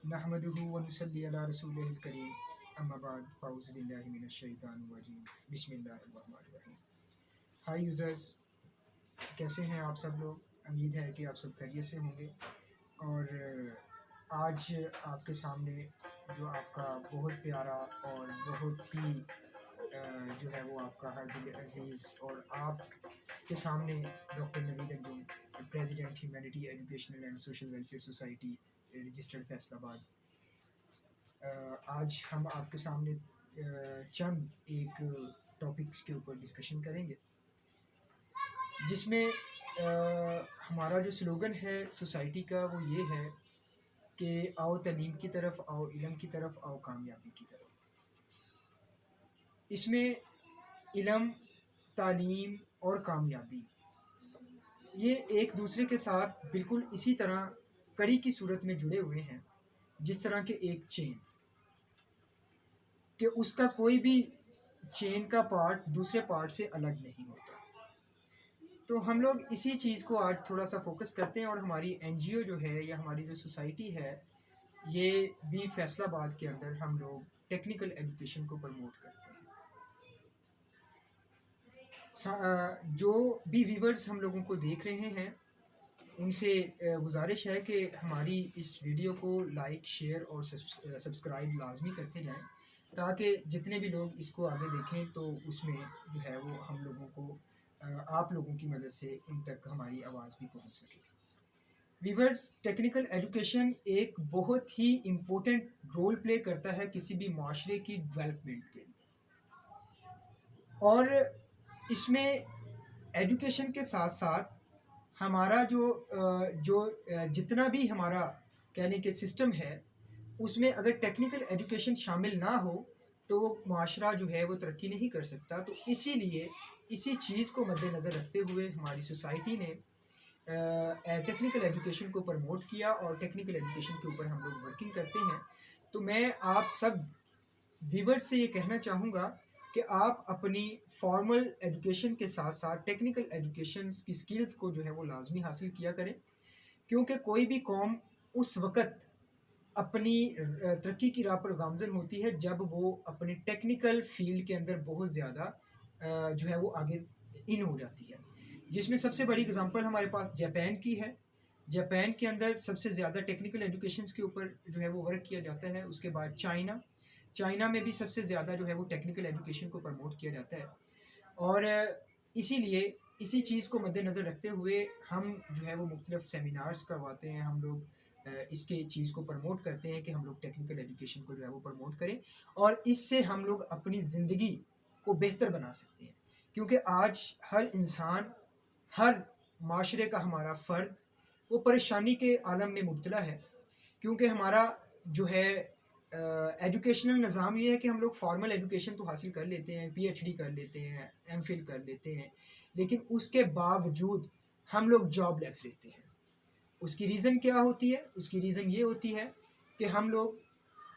नहमदुहु व नुसल्ली अला रसूलिहिल करीम अम्मा बाद फ़ाउज़ु बिल्लाहि मिनश शैतानिर रजीम बिस्मिल्लाहिर्रहमानिर्रहीम। हाय यूज़र्स, कैसे हैं आप सब लोग? उम्मीद है कि आप सब खैरियत से होंगे। और आज आपके सामने जो आपका बहुत प्यारा और बहुत ही जो है वो आपका हर दिल अजीज़ और आप के सामने doctor Naveed Anjum, president humanity educational and social welfare society registered Faisalabad. आज हम आपके सामने चंद एक टॉपिक्स के ऊपर डिस्कशन करेंगे, जिसमें हमारा जो स्लोगन है सोसाइटी का वो ये है कि आओ तालीम की तरफ, आओ इल्म की तरफ, आओ कामयाबी की तरफ। इसमें इल्म, तालीम और कामयाबी ये एक दूसरे के साथ बिल्कुल इसी तरह कड़ी की सूरत में जुड़े हुए हैं, जिस तरह के एक चेन कि उसका कोई भी चेन का पार्ट दूसरे पार्ट से अलग नहीं होता। तो हम लोग इसी चीज़ को आज थोड़ा सा फोकस करते हैं। और हमारी एनजीओ जो है या हमारी जो सोसाइटी है, ये भी फैसलाबाद के अंदर हम लोग टेक्निकल एजुकेशन को प्रमोट करते हैं। जो भी व्यूवर्स हम लोगों को देख रहे हैं, उनसे गुजारिश है कि हमारी इस वीडियो को लाइक, शेयर और सब्सक्राइब लाजमी करते जाएं, ताकि जितने भी लोग इसको आगे देखें तो उसमें जो है वो हम लोगों को आप लोगों की मदद से उन तक हमारी आवाज़ भी पहुंच सके। व्यूअर्स, टेक्निकल एजुकेशन एक बहुत ही इम्पोर्टेंट रोल प्ले करता है किसी भी माशरे की डेवलपमेंट के लिए। और इसमें एजुकेशन के साथ साथ हमारा जो जितना भी हमारा कहने के सिस्टम है, उसमें अगर टेक्निकल एजुकेशन शामिल ना हो तो वो माशरा जो है वो तरक्की नहीं कर सकता। तो इसीलिए इसी चीज़ को मद्देनज़र रखते हुए हमारी सोसाइटी ने टेक्निकल एजुकेशन को प्रमोट किया और टेक्निकल एजुकेशन के ऊपर हम लोग वर्किंग करते हैं। तो मैं आप सब व्यूअर्स से ये कहना चाहूँगा कि आप अपनी फॉर्मल एजुकेशन के साथ साथ टेक्निकल एजुकेशन की स्किल्स को जो है वो लाजमी हासिल किया करें, क्योंकि कोई भी कौम उस वक़्त अपनी तरक्की की राह पर गामज़न होती है जब वो अपने टेक्निकल फील्ड के अंदर बहुत ज़्यादा जो है वो आगे इन हो जाती है। जिसमें सबसे बड़ी एग्जांपल हमारे पास जापान की है। जापान के अंदर सबसे ज़्यादा टेक्निकल एजुकेशन के ऊपर जो है वो वर्क किया जाता है। उसके बाद चाइना में भी सबसे ज़्यादा जो है वो टेक्निकल एजुकेशन को प्रमोट किया जाता है। और इसीलिए इसी चीज़ को मद्देनज़र रखते हुए हम जो है वो मुख्तलिफ सेमिनार्स करवाते हैं। हम लोग इसके चीज़ को प्रमोट करते हैं कि हम लोग टेक्निकल एजुकेशन को जो है वो प्रमोट करें, और इससे हम लोग अपनी ज़िंदगी को बेहतर बना सकते हैं। क्योंकि आज हर इंसान, हर माशरे का हमारा फ़र्द वो परेशानी के आलम में मुब्तला है। क्योंकि हमारा जो है एजुकेशनल निज़ाम ये है कि हम लोग फॉर्मल एजुकेशन तो हासिल कर लेते हैं, पीएचडी कर लेते हैं, एमफिल कर लेते हैं, लेकिन उसके बावजूद हम लोग जॉबलेस रहते हैं। उसकी रीज़न क्या होती है? उसकी रीज़न ये होती है कि हम लोग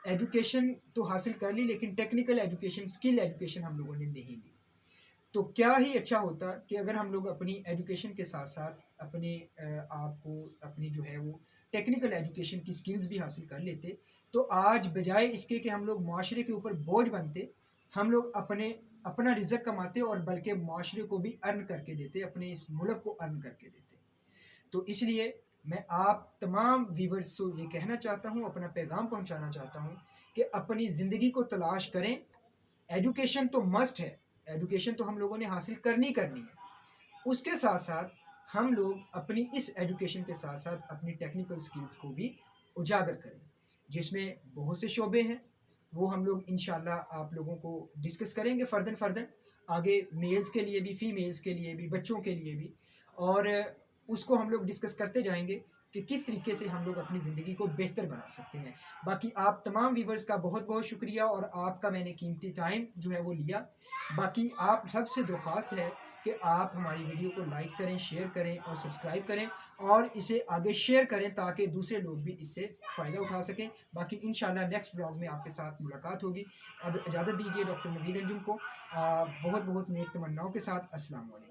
एजुकेशन तो हासिल कर ली, लेकिन टेक्निकल एजुकेशन, स्किल एजुकेशन हम लोगों ने नहीं ली। तो क्या ही अच्छा होता कि अगर हम लोग अपनी एजुकेशन के साथ साथ अपने आप को, अपनी जो है वो टेक्निकल एजुकेशन की स्किल्स भी हासिल कर लेते। तो आज बजाय इसके कि हम लोग माशरे के ऊपर बोझ बनते, हम लोग अपना रिज़्क कमाते और बल्कि माशरे को भी अर्न करके देते, अपने इस मुल्क को अर्न करके देते। तो इसलिए मैं आप तमाम व्यूवर्स को ये कहना चाहता हूँ, अपना पैगाम पहुँचाना चाहता हूँ कि अपनी ज़िंदगी को तलाश करें। एजुकेशन तो मस्ट है, एजुकेशन तो हम लोगों ने हासिल करनी है। उसके साथ साथ हम लोग अपनी इस एजुकेशन के साथ साथ अपनी टेक्निकल स्किल्स को भी उजागर करें, जिसमें बहुत से शोबे हैं। वो हम लोग इंशाल्लाह आप लोगों को डिस्कस करेंगे फ़र्दन आगे, मेल्स के लिए भी, फीमेल्स के लिए भी, बच्चों के लिए भी। और उसको हम लोग डिस्कस करते जाएंगे कि किस तरीके से हम लोग अपनी ज़िंदगी को बेहतर बना सकते हैं। बाकी आप तमाम व्यूवर्स का बहुत बहुत शुक्रिया, और आपका मैंने कीमती टाइम जो है वो लिया। बाकी आप सबसे दरख्वास्त है कि आप हमारी वीडियो को लाइक करें, शेयर करें और सब्सक्राइब करें, और इसे आगे शेयर करें ताकि दूसरे लोग भी इससे फ़ायदा उठा सकें। बाकी इंशाल्लाह नेक्स्ट व्लॉग में आपके साथ मुलाकात होगी। अब इजाज़त दीजिए डॉक्टर नवीद अंजुम को बहुत बहुत नेक तमन्नाओं के साथ। अस्सलाम वालेकुम।